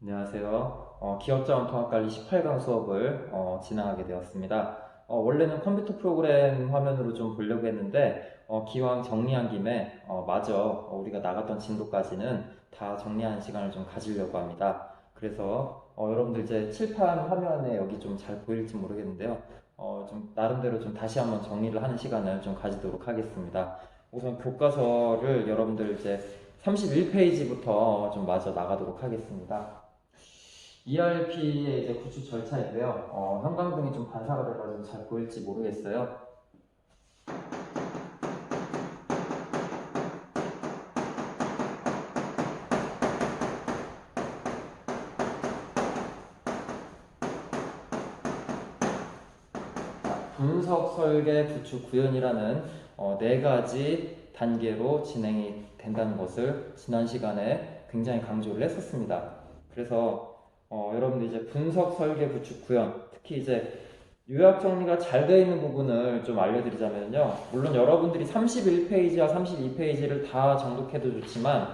안녕하세요. 기업자원 통합관리 18강 수업을 진행하게 되었습니다. 원래는 컴퓨터 프로그램 화면으로 좀 보려고 했는데 기왕 정리한 김에 마저 우리가 나갔던 진도까지는 다 정리하는 시간을 좀 가지려고 합니다. 그래서 여러분들 이제 칠판 화면에 여기 좀 잘 보일지 모르겠는데요. 좀 나름대로 좀 다시 한번 정리를 하는 시간을 좀 가지도록 하겠습니다. 우선 교과서를 여러분들 이제 31페이지부터 좀 마저 나가도록 하겠습니다. ERP의 이제 구축 절차인데요. 형광등이 좀 반사가 돼가지고 잘 보일지 모르겠어요. 분석, 설계, 구축, 구현이라는 네 가지 단계로 진행이 된다는 것을 지난 시간에 굉장히 강조를 했었습니다. 그래서 여러분들 이제 분석, 설계, 구축, 구현, 특히 이제 요약 정리가 잘 되어 있는 부분을 좀 알려드리자면요. 물론 여러분들이 31페이지와 32페이지를 다 정독해도 좋지만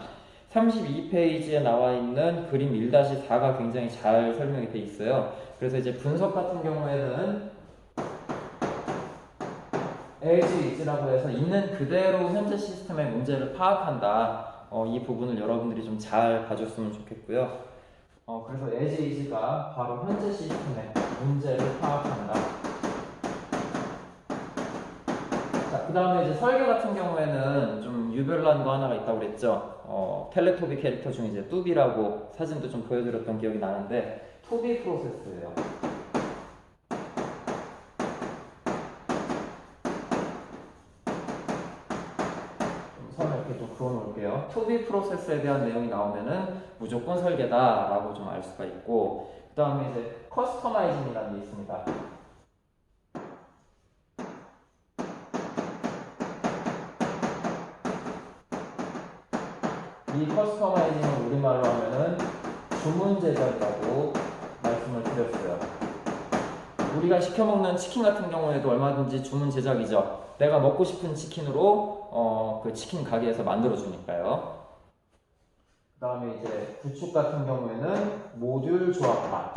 32페이지에 나와 있는 그림 1-4가 굉장히 잘 설명이 되어 있어요. 그래서 이제 분석 같은 경우에는 as is라고 해서 있는 그대로 현재 시스템의 문제를 파악한다. 이 부분을 여러분들이 좀 잘 봐줬으면 좋겠고요. 그래서 as is가 바로 현재 시스템의 문제를 파악한다. 자, 그 다음에 이제 설계 같은 경우에는 좀 유별난 거 하나가 있다고 그랬죠. 텔레토비 캐릭터 중에 이제 뚜비라고 사진도 좀 보여드렸던 기억이 나는데 투비 프로세스예요. 선을 이렇게 좀 그어놓을게요. 투비 프로세스에 대한 내용이 나오면은 무조건 설계다라고 좀 알 수가 있고, 그 다음에 이제 커스터마이징이라는 게 있습니다. 이 커스터마이징을 우리말로 하면은 주문 제작이라고 말씀을 드렸어요. 우리가 시켜먹는 치킨 같은 경우에도 얼마든지 주문 제작이죠. 내가 먹고 싶은 치킨으로 그 치킨 가게에서 만들어주니까요. 그 다음에 이제 구축 같은 경우에는 모듈 조합화.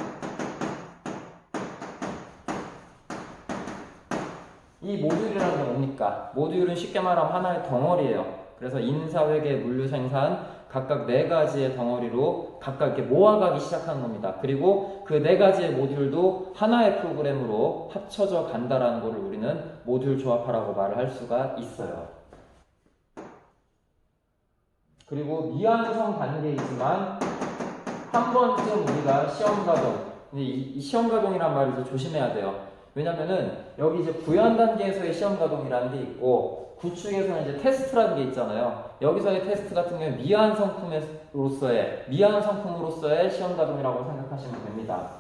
이 모듈이라는 게 뭡니까? 모듈은 쉽게 말하면 하나의 덩어리예요. 그래서 인사, 회계, 물류, 생산 각각 네 가지의 덩어리로 각각 이렇게 모아가기 시작하는 겁니다. 그리고 그 네 가지의 모듈도 하나의 프로그램으로 합쳐져 간다라는 것을 우리는 모듈 조합화라고 말을 할 수가 있어요. 그리고 미완성 단계이지만 한 번쯤 우리가 시험 가동, 이 시험 가동이란 말을 이제 조심해야 돼요. 왜냐면은 여기 이제 구현 단계에서의 시험 가동이라는 게 있고 구축에서는 이제 테스트라는 게 있잖아요. 여기서의 테스트 같은 경우에 미완 성품으로서의 시험 가동이라고 생각하시면 됩니다.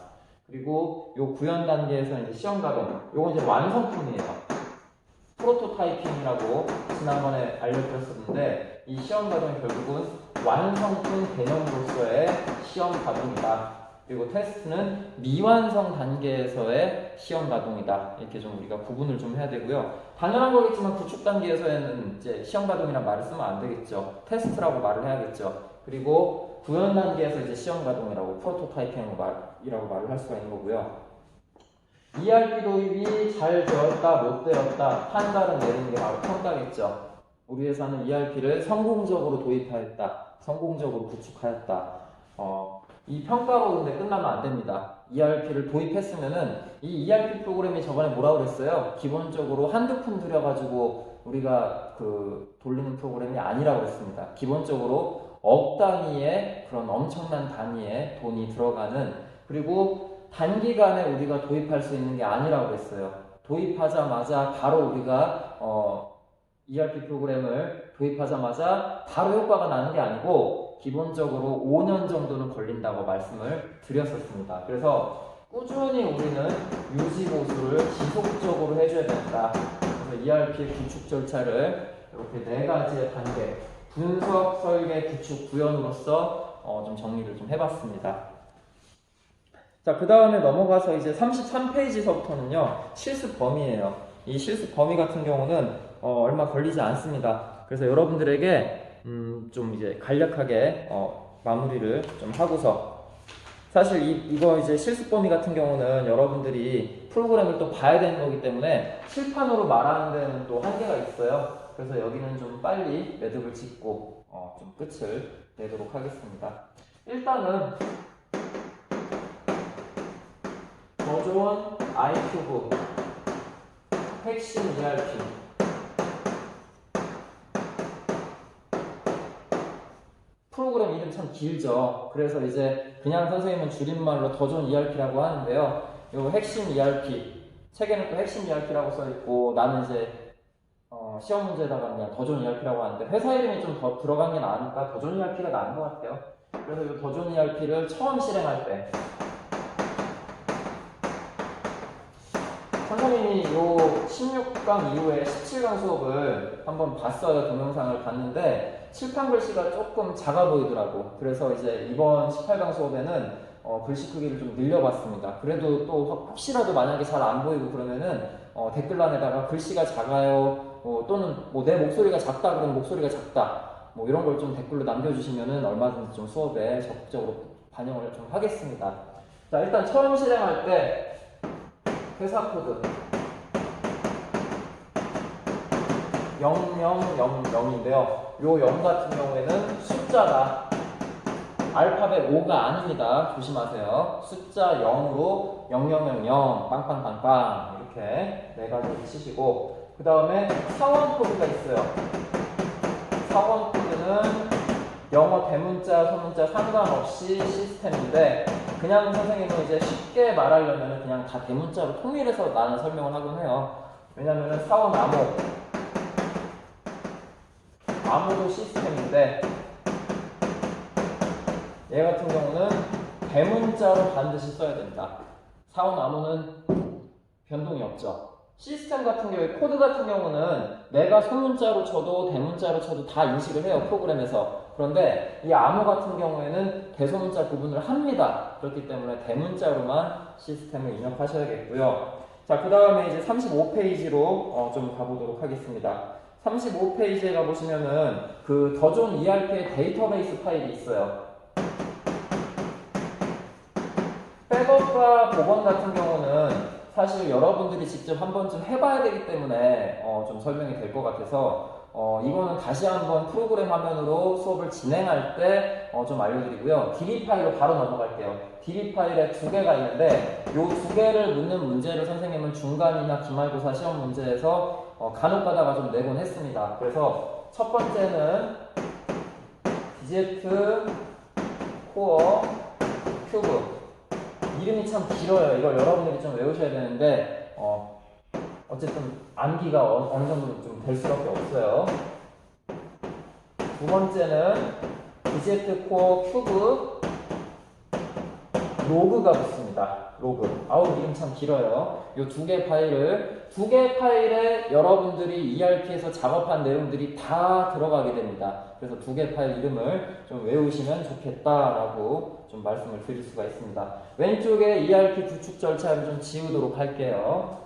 그리고 요 구현 단계에서는 이제 시험 가동, 요건 이제 완성품이에요. 프로토타이핑이라고 지난번에 알려드렸었는데 이 시험 가동이 결국은 완성품 개념으로서의 시험 가동이다. 그리고 테스트는 미완성 단계에서의 시험 가동이다. 이렇게 좀 우리가 구분을 좀 해야 되고요. 당연한 거겠지만 구축 단계에서는 이제 시험 가동이란 말을 쓰면 안 되겠죠. 테스트라고 말을 해야겠죠. 그리고 구현 단계에서 이제 시험 가동이라고 프로토타이핑이라고 말을 할 수가 있는 거고요. ERP 도입이 잘 되었다, 못 되었다 판단을 내리는 게 바로 평가겠죠. 우리 회사는 ERP를 성공적으로 도입하였다, 성공적으로 구축하였다. 이 평가로 근데 끝나면 안 됩니다. ERP를 도입했으면은 이 ERP 프로그램이 저번에 뭐라고 그랬어요? 기본적으로 한두 푼 들여가지고 우리가 그 돌리는 프로그램이 아니라고 그랬습니다. 기본적으로 억 단위의 그런 엄청난 단위의 돈이 들어가는, 그리고 단기간에 우리가 도입할 수 있는 게 아니라고 했어요. 도입하자마자 바로 우리가 ERP 프로그램을 도입하자마자 바로 효과가 나는 게 아니고 기본적으로 5년 정도는 걸린다고 말씀을 드렸었습니다. 그래서 꾸준히 우리는 유지 보수를 지속적으로 해줘야 된다. 그래서 ERP 구축 절차를 이렇게 네 가지의 단계, 분석, 설계, 구축, 구현으로서 좀 정리를 좀 해봤습니다. 자, 그 다음에 넘어가서 이제 33페이지서부터는요, 실습 범위예요. 이 실습 범위 같은 경우는 얼마 걸리지 않습니다. 그래서 여러분들에게 좀 이제 간략하게 마무리를 좀 하고서 사실 이거 이제 실습 범위 같은 경우는 여러분들이 프로그램을 또 봐야 되는 거기 때문에 칠판으로 말하는 데는 또 한계가 있어요. 그래서 여기는 좀 빨리 매듭을 짓고 좀 끝을 내도록 하겠습니다. 일단은 더 좋은 i큐브 핵심 ERP 프로그램 이름 참 길죠. 그래서 이제 그냥 선생님은 줄임말로 더 좋은 ERP라고 하는데요. 이 핵심 ERP 책에는 또 핵심 ERP라고 써있고 나는 이제 시험 문제에다가 그냥 더 좋은 ERP라고 하는데 회사 이름이 좀 더 들어간 게 나으니까 더 좋은 ERP가 나은 것 같아요. 그래서 이 더 좋은 ERP를 처음 실행할 때 선생님이 요 16강 이후에 17강 수업을 한번 봤어요. 동영상을 봤는데 칠판 글씨가 조금 작아 보이더라고. 그래서 이제 이번 18강 수업에는 글씨 크기를 좀 늘려봤습니다. 그래도 또 혹시라도 만약에 잘 안 보이고 그러면은 댓글란에다가 글씨가 작아요. 또는 뭐 내 목소리가 작다 그러면 목소리가 작다. 뭐 이런 걸 좀 댓글로 남겨주시면은 얼마든지 좀 수업에 적극적으로 반영을 좀 하겠습니다. 자, 일단 처음 실행할 때 회사 코드 0000인데요. 요 0 같은 경우에는 숫자가 알파벳 5가 아닙니다. 조심하세요. 숫자 0으로 0000 빵빵빵빵 이렇게 네 가지를 치시고 그 다음에 사원 코드가 있어요. 사원 코드는 영어 대문자, 소문자 상관없이 시스템인데 그냥 선생님은 이제 쉽게 말하려면 그냥 다 대문자로 통일해서 나는 설명을 하곤 해요. 왜냐면은 사원 암호도 시스템인데 얘 같은 경우는 대문자로 반드시 써야 된다. 사원 암호는 변동이 없죠. 시스템 같은 경우에 코드 같은 경우는 내가 소문자로 쳐도 대문자로 쳐도 다 인식을 해요. 프로그램에서. 그런데 이 암호 같은 경우에는 대소문자 구분을 합니다. 그렇기 때문에 대문자로만 시스템을 입력하셔야겠고요. 자, 그 다음에 이제 35페이지로 좀 가보도록 하겠습니다. 35페이지에 가보시면은 그 더 좋은 ERP의 데이터베이스 파일이 있어요. 백업과 복원 같은 경우는 사실 여러분들이 직접 한 번쯤 해봐야 되기 때문에 좀 설명이 될 것 같아서 이거는 다시 한번 프로그램 화면으로 수업을 진행할 때 좀 알려드리고요. DB 파일로 바로 넘어갈게요. DB 파일에 두 개가 있는데 이 두 개를 묻는 문제를 선생님은 중간이나 기말고사 시험 문제에서 간혹 가다가 좀 내곤 했습니다. 그래서 첫 번째는 DZ 코어 큐브 이름이 참 길어요. 이걸 여러분들이 좀 외우셔야 되는데 어쨌든 암기가 어느 정도 좀 될 수밖에 없어요. 두 번째는 DZ 코어 큐브 로그가 붙습니다. 로그. 아우 이름 참 길어요. 이 두 개 파일에 여러분들이 ERP에서 작업한 내용들이 다 들어가게 됩니다. 그래서 두 개 파일 이름을 좀 외우시면 좋겠다라고 좀 말씀을 드릴 수가 있습니다. 왼쪽에 ERP 구축 절차를 좀 지우도록 할게요.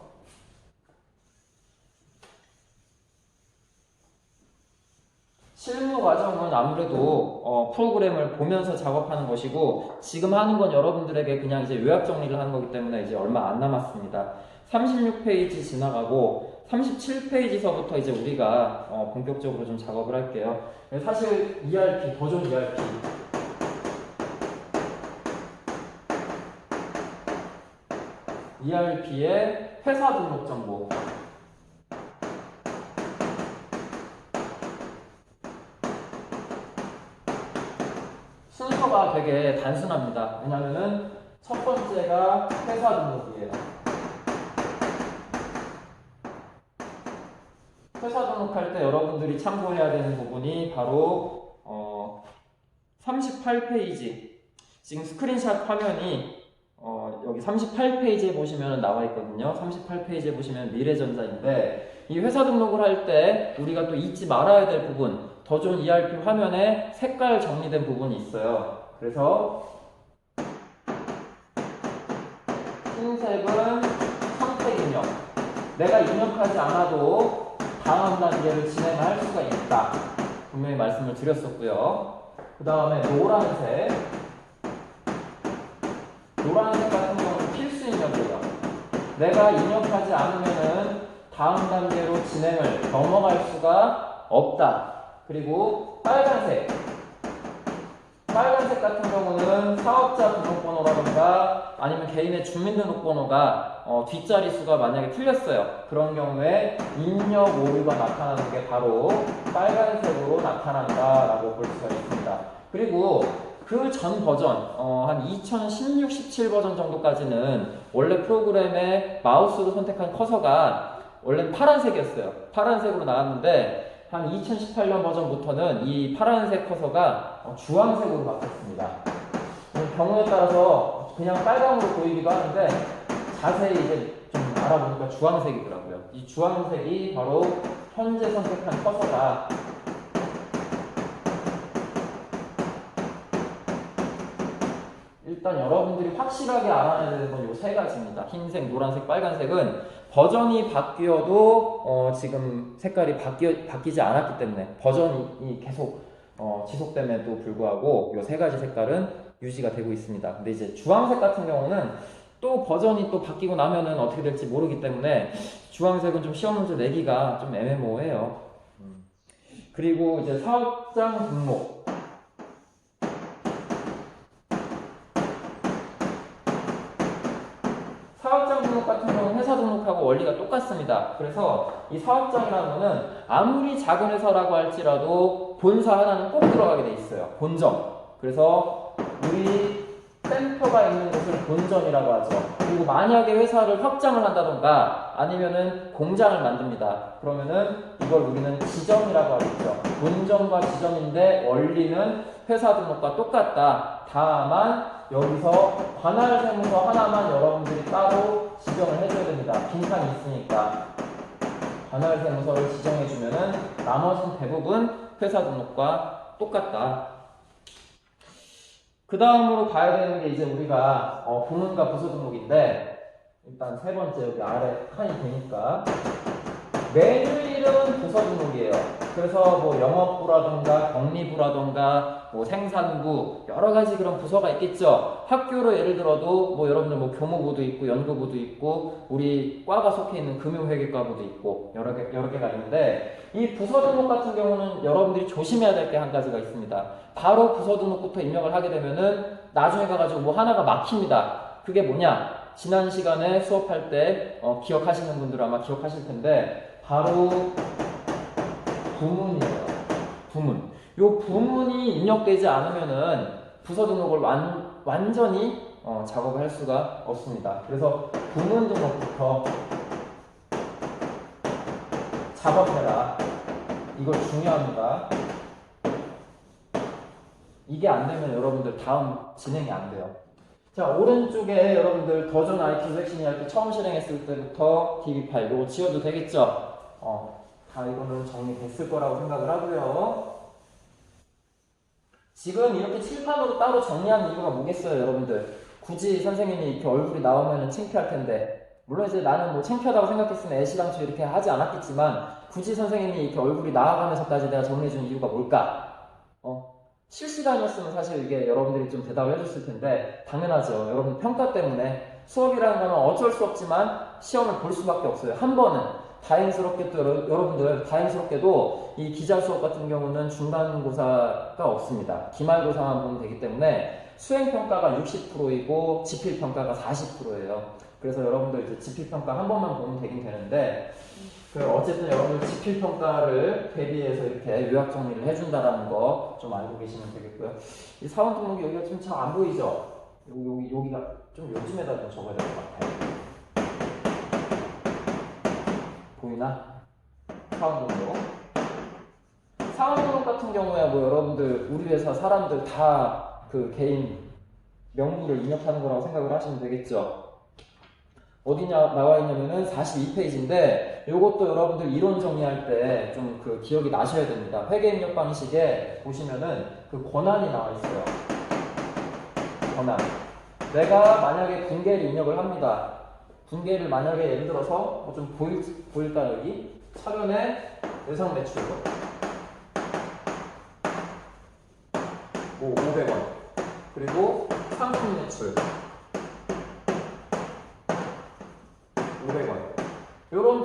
실무 과정은 아무래도 프로그램을 보면서 작업하는 것이고 지금 하는 건 여러분들에게 그냥 이제 요약 정리를 하는 거기 때문에 이제 얼마 안 남았습니다. 36페이지 지나가고 37페이지서부터 이제 우리가 본격적으로 좀 작업을 할게요. 사실 ERP, 더 좋은 ERP의 회사 등록 정보 순서가 되게 단순합니다. 왜냐면은 첫 번째가 회사 등록이에요. 회사 등록할 때 여러분들이 참고해야 되는 부분이 바로 38페이지 지금 스크린샷 화면이 여기 38페이지에 보시면 나와 있거든요. 38페이지에 보시면 미래전자인데 이 회사 등록을 할 때 우리가 또 잊지 말아야 될 부분 더 좋은 ERP 화면에 색깔 정리된 부분이 있어요. 그래서 흰색은 선택 입력. 내가 입력하지 않아도 다음 단계를 진행할 수가 있다. 분명히 말씀을 드렸었고요. 그 다음에 노란색 노란색 같은 경우는 필수 입력이에요. 내가 입력하지 않으면은 다음 단계로 진행을 넘어갈 수가 없다. 그리고 빨간색 같은 경우는 사업자 등록번호라든가 아니면 개인의 주민등록번호가 뒷자리 수가 만약에 틀렸어요. 그런 경우에 입력 오류가 나타나는 게 바로 빨간색으로 나타난다라고 볼 수가 있습니다. 그리고 그 전 버전, 한 2016, 17 버전 정도까지는 원래 프로그램에 마우스로 선택한 커서가 원래는 파란색이었어요. 파란색으로 나왔는데 한 2018년 버전부터는 이 파란색 커서가 주황색으로 바뀌었습니다. 경우에 따라서 그냥 빨강으로 보이기도 하는데 자세히 이제 좀 알아보니까 주황색이더라고요. 이 주황색이 바로 현재 선택한 커서가 일단 여러분들이 확실하게 알아내야 되는 건 이 세 가지입니다. 흰색, 노란색, 빨간색은 버전이 바뀌어도 지금 색깔이 바뀌지 않았기 때문에 버전이 계속 지속됨에도 불구하고 이 세 가지 색깔은 유지가 되고 있습니다. 근데 이제 주황색 같은 경우는 또 버전이 또 바뀌고 나면은 어떻게 될지 모르기 때문에 주황색은 좀 시험 문제 내기가 좀 애매모호해요. 그리고 이제 사업장 등록. 사업장 등록 같은 경우는 회사 등록하고 원리가 똑같습니다. 그래서 이 사업장이라는 거는 아무리 작은 회사라고 할지라도 본사 하나는 꼭 들어가게 돼 있어요. 본점. 그래서 우리 센터가 있는 곳을 본점이라고 하죠. 그리고 만약에 회사를 확장을 한다던가 아니면은 공장을 만듭니다. 그러면은 이걸 우리는 지점이라고 하겠죠. 본점과 지점인데 원리는 회사 등록과 똑같다. 다만 여기서 관할 세무서 하나만 여러분들이 따로 지정을 해줘야 됩니다. 빈칸이 있으니까 관할 세무서를 지정해주면은 나머지는 대부분 회사 등록과 똑같다. 그 다음으로 봐야 되는 게 이제 우리가 부문과 부서 등록인데 일단 세 번째 여기 아래 칸이 되니까 매뉴일은 부서 등록이에요. 그래서 뭐 영업부라던가 격리부라던가 뭐 생산부 여러 가지 그런 부서가 있겠죠. 학교로 예를 들어도 뭐 여러분들 뭐 교무부도 있고 연구부도 있고 우리 과가 속해 있는 금융회계과부도 있고 여러 개가 있는데 이 부서 등록 같은 경우는 여러분들이 조심해야 될 게 한 가지가 있습니다. 바로 부서 등록부터 입력을 하게 되면은 나중에 가가지고 뭐 하나가 막힙니다. 그게 뭐냐? 지난 시간에 수업할 때 기억하시는 분들은 아마 기억하실 텐데 바로 부문이에요. 부문. 요 부문이 입력되지 않으면은 부서 등록을 완전히 작업을 할 수가 없습니다. 그래서 부문 등록부터 작업해라. 이거 중요합니다. 이게 안 되면 여러분들 다음 진행이 안 돼요. 자, 오른쪽에 여러분들 더전 IQ 섹션이 할 때 처음 실행했을 때부터 DB 파일 이거 지워도 되겠죠? 다 이거는 정리됐을 거라고 생각을 하고요. 지금 이렇게 칠판으로 따로 정리하는 이유가 뭐겠어요, 여러분들? 굳이 선생님이 이렇게 얼굴이 나오면 창피할 텐데, 물론 이제 나는 뭐 창피하다고 생각했으면 애시당초 이렇게 하지 않았겠지만, 굳이 선생님이 이렇게 얼굴이 나와가면서까지 내가 정리해주는 이유가 뭘까? 실시간이었으면 사실 이게 여러분들이 좀 대답을 해줬을 텐데, 당연하죠. 여러분 평가 때문에 수업이라는 건 어쩔 수 없지만 시험을 볼 수밖에 없어요. 한 번은. 다행스럽게도 여러분들 다행스럽게도 이 기자 수업 같은 경우는 중간고사가 없습니다. 기말고사만 보면 되기 때문에 수행평가가 60%이고 지필평가가 40%예요. 그래서 여러분들 이제 지필평가 한 번만 보면 되긴 되는데 어쨌든 여러분들 지필평가를 대비해서 이렇게 요약 정리를 해준다라는 거 좀 알고 계시면 되겠고요. 이 사원 등록이 여기가 좀 잘 안 보이죠? 여기가 좀 요즘에다 좀 적어야 될 것 같아요. 보이나? 사원 등록. 사원 등록 같은 경우에 뭐 여러분들 우리 회사 사람들 다 그 개인 명부를 입력하는 거라고 생각을 하시면 되겠죠. 어디냐 나와 있냐면은 42페이지인데 요것도 여러분들 이론 정리할 때 좀 그 기억이 나셔야 됩니다. 회계 입력 방식에 보시면은 그 권한이 나와 있어요. 권한. 내가 만약에 분계를 입력을 합니다. 분계를 만약에 예를 들어서 뭐 좀 보일까 여기 차변에 예상 매출 뭐 500원 그리고 상품 매출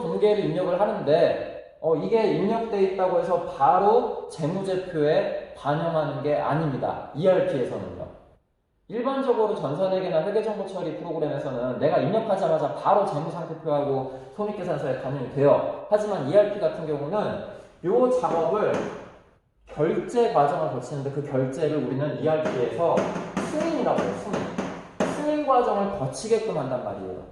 분계를 입력을 하는데 이게 입력돼 있다고 해서 바로 재무제표에 반영하는 게 아닙니다. ERP에서는요. 일반적으로 전산회계나 회계정보 처리 프로그램에서는 내가 입력하자마자 바로 재무상태표하고 손익계산서에 반영이 돼요. 하지만 ERP 같은 경우는 이 작업을 결제 과정을 거치는데 그 결제를 우리는 ERP에서 승인이라고 해요. 승인 과정을 거치게끔 한단 말이에요.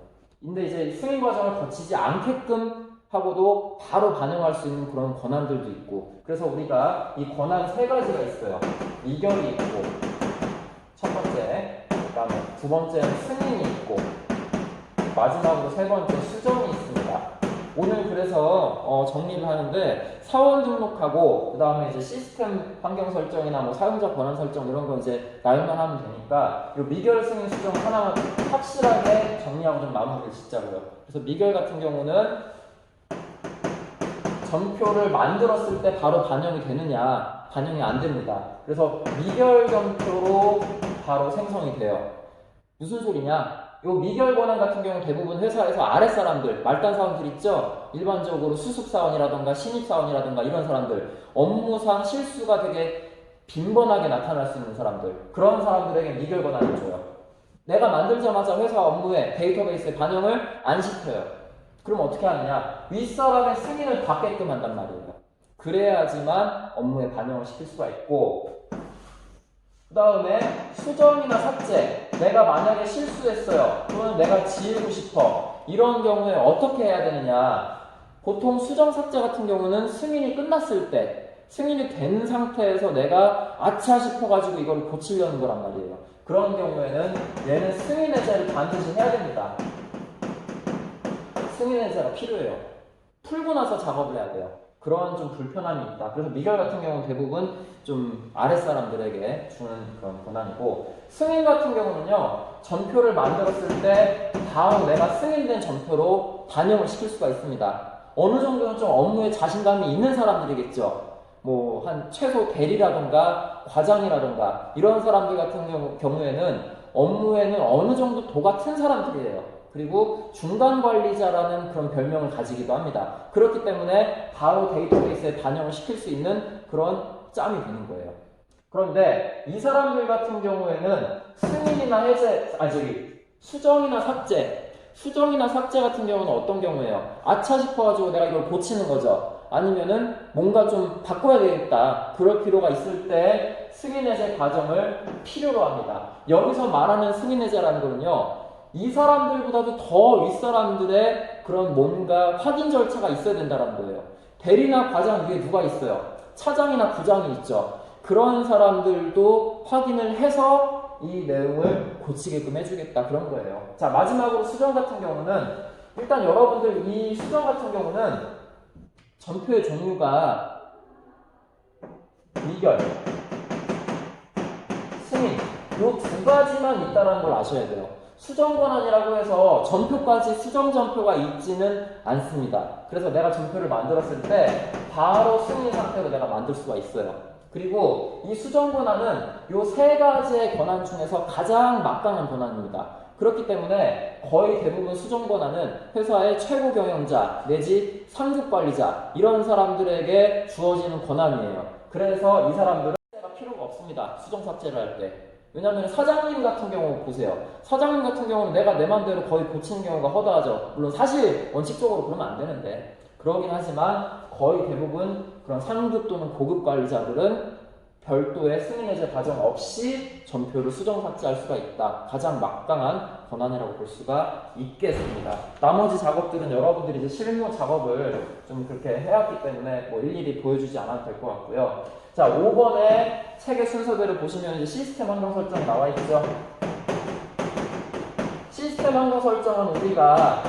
근데 이제 승인 과정을 거치지 않게끔 하고도 바로 반영할 수 있는 그런 권한들도 있고, 그래서 우리가 이 권한 세 가지가 있어요. 미결이 있고, 첫 번째, 그 다음에 두 번째는 승인이 있고, 마지막으로 세 번째 수정이 있습니다. 오늘 그래서 정리를 하는데 사원 등록하고 그 다음에 이제 시스템 환경 설정이나 뭐 사용자 권한 설정 이런 거 이제 나열만 하면 되니까 이 미결 승인 수정 하나만 확실하게 정리하고 좀 마무리를 짓자고요. 그래서 미결 같은 경우는 전표를 만들었을 때 바로 반영이 되느냐, 반영이 안 됩니다. 그래서 미결 전표로 바로 생성이 돼요. 무슨 소리냐? 요 미결 권한 같은 경우는 대부분 회사에서 아랫사람들, 말단 사원들 있죠? 일반적으로 수습사원이라던가 신입사원이라던가 이런 사람들, 업무상 실수가 되게 빈번하게 나타날 수 있는 사람들, 그런 사람들에게 미결 권한을 줘요. 내가 만들자마자 회사 업무에 데이터베이스에 반영을 안 시켜요. 그럼 어떻게 하느냐? 윗사람의 승인을 받게끔 한단 말이에요. 그래야지만 업무에 반영을 시킬 수가 있고, 그 다음에 수정이나 삭제, 내가 만약에 실수했어요 또는 내가 지우고 싶어, 이런 경우에 어떻게 해야 되느냐? 보통 수정 삭제 같은 경우는 승인이 끝났을 때, 승인이 된 상태에서 내가 아차 싶어가지고 이걸 고치려는 거란 말이에요. 그런 경우에는 얘는 승인 해제를 반드시 해야 됩니다. 승인 해제가 필요해요. 풀고 나서 작업을 해야 돼요. 그런 좀 불편함이 있다. 그래서 미결 같은 경우는 대부분 좀 아랫사람들에게 주는 그런 권한이고, 승인 같은 경우는요, 전표를 만들었을 때 바로 내가 승인된 전표로 반영을 시킬 수가 있습니다. 어느 정도는 좀 업무에 자신감이 있는 사람들이겠죠. 뭐 한 최소 대리라던가 과장이라던가 이런 사람들 같은 경우에는 업무에는 어느 정도 도가 튼 사람들이에요. 그리고 중간관리자라는 그런 별명을 가지기도 합니다. 그렇기 때문에 바로 데이터베이스에 반영을 시킬 수 있는 그런 짬이 되는 거예요. 그런데 이 사람들 같은 경우에는 승인이나 해제, 수정이나 삭제 같은 경우는 어떤 경우예요? 아차 싶어가지고 내가 이걸 고치는 거죠. 아니면은 뭔가 좀 바꿔야 되겠다, 그럴 필요가 있을 때 승인 해제 과정을 필요로 합니다. 여기서 말하는 승인 해제라는 거는요, 이 사람들보다도 더 윗사람들의 그런 뭔가 확인 절차가 있어야 된다는 거예요. 대리나 과장 위에 누가 있어요? 차장이나 부장이 있죠. 그런 사람들도 확인을 해서 이 내용을 고치게끔 해주겠다, 그런 거예요. 자, 마지막으로 수정 같은 경우는, 일단 여러분들 이 수정 같은 경우는 전표의 종류가 미결, 승인, 이 두 가지만 있다는 걸 아셔야 돼요. 수정 권한이라고 해서 전표까지 수정 전표가 있지는 않습니다. 그래서 내가 전표를 만들었을 때 바로 승인 상태로 내가 만들 수가 있어요. 그리고 이 수정 권한은 이 세 가지의 권한 중에서 가장 막강한 권한입니다. 그렇기 때문에 거의 대부분 수정 권한은 회사의 최고 경영자 내지 상급 관리자, 이런 사람들에게 주어지는 권한이에요. 그래서 이 사람들은 필요가 없습니다. 수정 삭제를 할 때. 왜냐하면 사장님 같은 경우 보세요. 사장님 같은 경우는 내가 내 맘대로 거의 고치는 경우가 허다하죠. 물론 사실 원칙적으로 그러면 안 되는데, 그러긴 하지만 거의 대부분 그런 상급 또는 고급 관리자들은 별도의 승인 해제 과정 없이 전표를 수정 삭제할 수가 있다. 가장 막강한 권한이라고 볼 수가 있겠습니다. 나머지 작업들은 여러분들이 이제 실무 작업을 좀 그렇게 해왔기 때문에 뭐 일일이 보여주지 않아도 될 것 같고요. 자, 5번의 책의 순서대로 보시면 이제 시스템 환경 설정 나와 있죠. 시스템 환경 설정은 우리가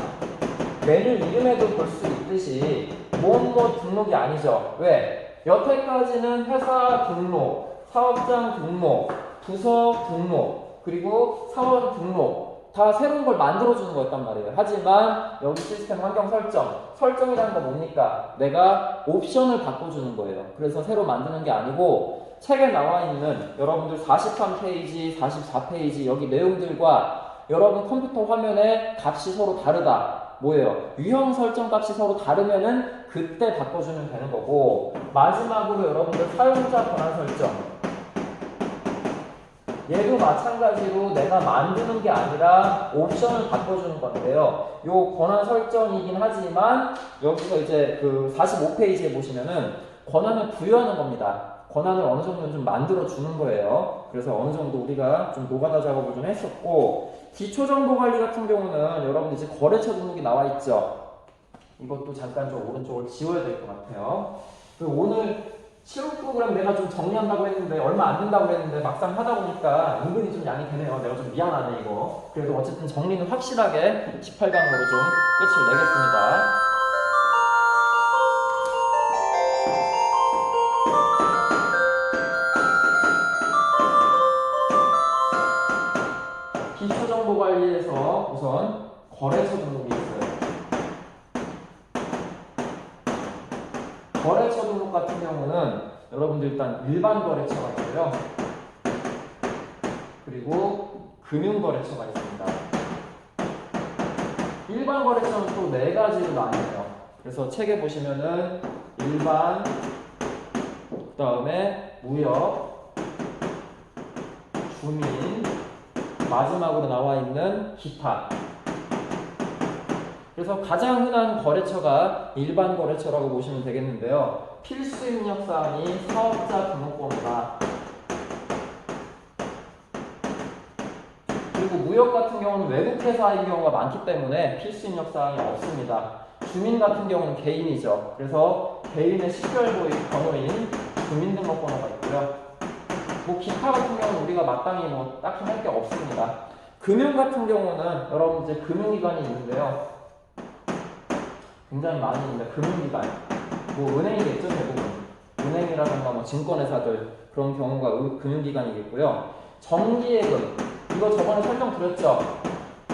메뉴 이름에도 볼 수 있듯이 뭐뭐 등록이 아니죠. 왜? 여태까지는 회사 등록, 사업장 등록, 부서 등록, 그리고 사원 등록 다 새로운 걸 만들어주는 거였단 말이에요. 하지만 여기 시스템 환경 설정이라는 건 뭡니까? 내가 옵션을 바꿔주는 거예요. 그래서 새로 만드는 게 아니고 책에 나와 있는 여러분들 43페이지, 44페이지 여기 내용들과 여러분 컴퓨터 화면에 값이 서로 다르다. 뭐예요? 유형 설정 값이 서로 다르면은 그때 바꿔주면 되는 거고, 마지막으로 여러분들 사용자 권한 설정. 얘도 마찬가지로 내가 만드는 게 아니라 옵션을 바꿔주는 건데요. 요 권한 설정이긴 하지만 여기서 이제 그 45페이지에 보시면은 권한을 부여하는 겁니다. 권한을 어느 정도는 좀 만들어 주는 거예요. 그래서 어느 정도 우리가 좀 노가다 작업을 좀 했었고, 기초정보관리 같은 경우는 여러분 이제 거래처 등록이 나와 있죠. 이것도 잠깐 좀 오른쪽을 지워야 될 것 같아요. 그리고 오늘 실험 프로그램 내가 좀 정리한다고 했는데 얼마 안 된다고 했는데 막상 하다 보니까 은근히 좀 양이 되네요. 내가 좀 미안하네 이거. 그래도 어쨌든 정리는 확실하게 18강으로 좀 끝을 내겠습니다. 기초정보관리에서 우선 거래처 등록이 있어요. 거래처 등록 같은 경우는 여러분들 일단 일반 거래처가 있고요. 그리고 금융거래처가 있습니다. 일반 거래처는 또 4가지로 나뉘어요. 그래서 책에 보시면은 일반, 그 다음에 무역, 주민, 마지막으로 나와 있는 기타. 그래서 가장 흔한 거래처가 일반 거래처라고 보시면 되겠는데요. 필수 입력 사항이 사업자 등록번호다. 그리고 무역 같은 경우는 외국 회사인 경우가 많기 때문에 필수 입력 사항이 없습니다. 주민 같은 경우는 개인이죠. 그래서 개인의 식별번호인 주민등록번호가 있고요. 뭐 기타 같은 경우는 우리가 마땅히 뭐 딱히 할 게 없습니다. 금융 같은 경우는 여러분 이제 금융기관이 있는데요. 굉장히 많이 있는데 금융기관, 뭐 은행이겠죠 대부분. 은행이라든가 뭐 증권회사들 그런 경우가 금융기관이겠고요. 정기예금, 이거 저번에 설명드렸죠.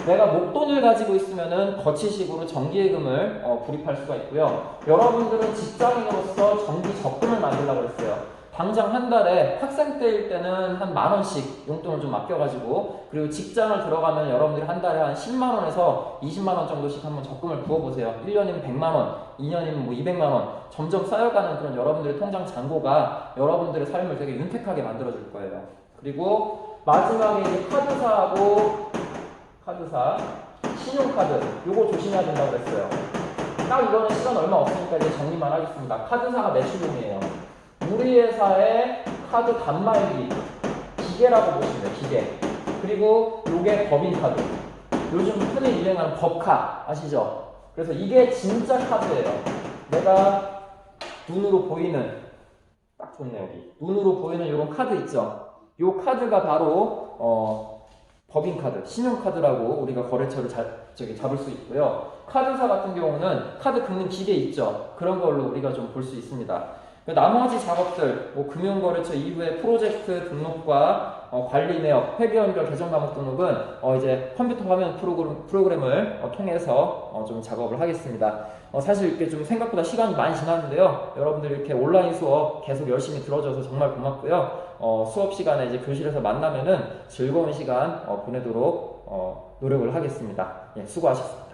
내가 목돈을 가지고 있으면은 거치식으로 정기예금을 구입할 수가 있고요. 여러분들은 직장인으로서 정기 적금을 만들려고 했어요. 당장 한 달에 학생 때일 때는 한 10,000원씩 용돈을 좀 아껴가지고, 그리고 직장을 들어가면 여러분들이 한 달에 한 10만원에서 20만원 정도씩 한번 적금을 부어보세요. 1년이면 100만원, 2년이면 뭐 200만원 점점 쌓여가는 그런 여러분들의 통장 잔고가 여러분들의 삶을 되게 윤택하게 만들어줄 거예요. 그리고 마지막에 이제 카드사, 신용카드, 요거 조심해야 된다고 그랬어요. 딱 이거는 시간 얼마 없으니까 이제 정리만 하겠습니다. 카드사가 매출용이에요. 우리 회사의 카드 단말기, 기계라고 보시면 돼요, 기계. 그리고 요게 법인카드. 요즘 흔히 유행하는 법카, 아시죠? 그래서 이게 진짜 카드예요. 내가 눈으로 보이는, 딱 좋네, 여기. 눈으로 보이는 요런 카드 있죠? 요 카드가 바로, 법인카드, 신용카드라고 우리가 거래처를 잡을 수 있고요. 카드사 같은 경우는 카드 긁는 기계 있죠? 그런 걸로 우리가 좀 볼 수 있습니다. 나머지 작업들, 뭐 금융거래처 이후의 프로젝트 등록과 관리 내역, 회계 연결, 계정 과목 등록은 이제 컴퓨터 화면 프로그램을 통해서 좀 작업을 하겠습니다. 사실 이렇게 좀 생각보다 시간이 많이 지났는데요. 여러분들 이렇게 온라인 수업 계속 열심히 들어줘서 정말 고맙고요. 수업 시간에 이제 교실에서 만나면은 즐거운 시간 보내도록 노력을 하겠습니다. 예, 수고하셨습니다.